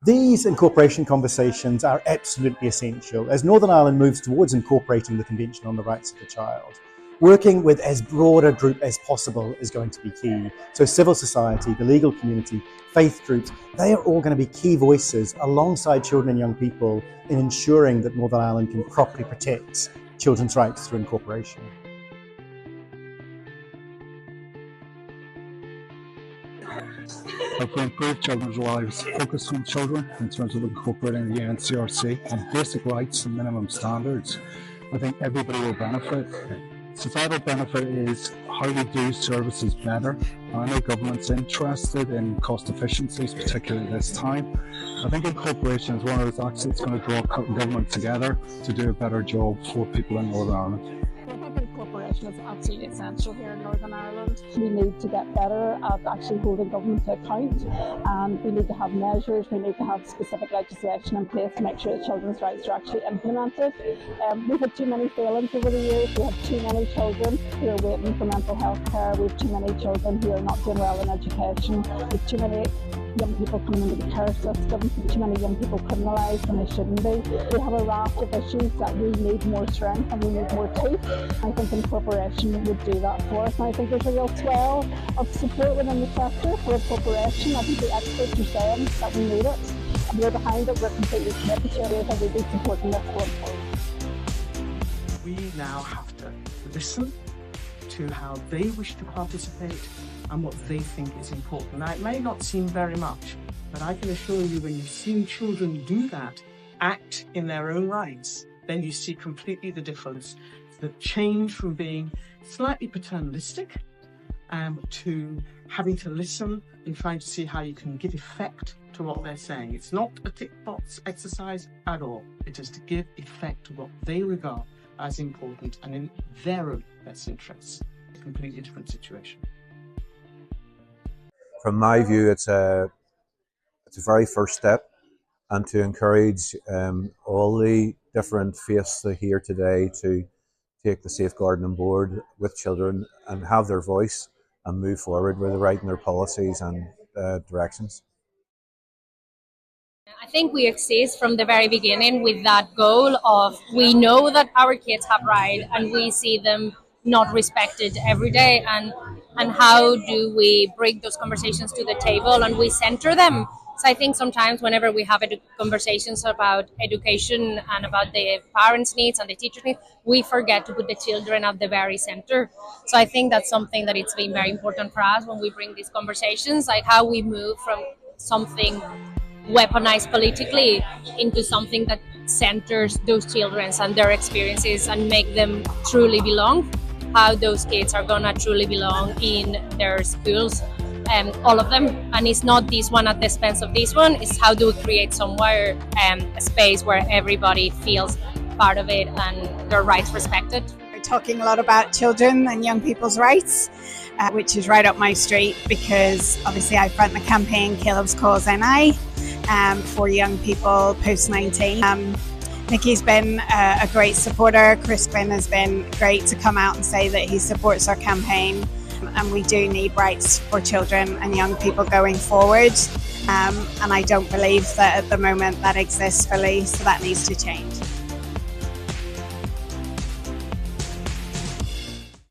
These incorporation conversations are absolutely essential as Northern Ireland moves towards incorporating the Convention on the Rights of the Child. Working with as broad a group as possible is going to be key. So civil society, the legal community, faith groups, they are all going to be key voices alongside children and young people in ensuring that Northern Ireland can properly protect children's rights through incorporation. If we improve children's lives, focus on children in terms of incorporating the NCRC and basic rights and minimum standards, I think everybody will benefit. Societal benefit is how we do services better. I know government's interested in cost efficiencies, particularly at this time. I think incorporation is one of those acts that's going to draw government together to do a better job for people in Northern Ireland. I think incorporation is absolutely essential here in Northern Ireland. We need to get better at actually holding government to account, and we need to have measures, we need to have specific legislation in place to make sure that children's rights are actually implemented. We've had too many failings over the years. We have too many children who are waiting for mental health care. We have too many children who are not doing well in education. We have too many young people coming into the care system, too many young people criminalised when they shouldn't be. We have a raft of issues that we need more strength and we need more teeth. I think incorporation would do that for us, and I think there's a real swell of support within the sector for incorporation. I think the experts are saying that we need it, and we're behind it. We're completely committed to it, and we'll be supporting this going forward. We now have to listen to how they wish to participate and what they think is important. Now, it may not seem very much, but I can assure you when you've seen children do that, act in their own rights, then you see completely the difference. The change from being slightly paternalistic to having to listen and trying to see how you can give effect to what they're saying. It's not a tick box exercise at all. It is to give effect to what they regard as important and in their own best interests. A completely different situation. From my view, it's a very first step, and to encourage all the different faiths here today to take the safeguarding on board with children and have their voice and move forward with writing their policies and directions. I think we exist from the very beginning with that goal of we know that our kids have rights and we see them not respected every day, and how do we bring those conversations to the table and we center them. So I think sometimes whenever we have conversations about education and about the parents' needs and the teachers' needs, we forget to put the children at the very center. So I think that's something that it's been very important for us when we bring these conversations, like how we move from something weaponized politically into something that centers those children and their experiences and make them truly belong. How those kids are gonna truly belong in their schools, all of them. And it's not this one at the expense of this one. It's how do we create somewhere a space where everybody feels part of it and their rights respected. We're talking a lot about children and young people's rights, which is right up my street because obviously I front the campaign Caleb's Cause NI for young people post-19. NICCY's been a great supporter. Chris Quinn has been great to come out and say that he supports our campaign, and we do need rights for children and young people going forward, and I don't believe that at the moment that exists fully, so that needs to change.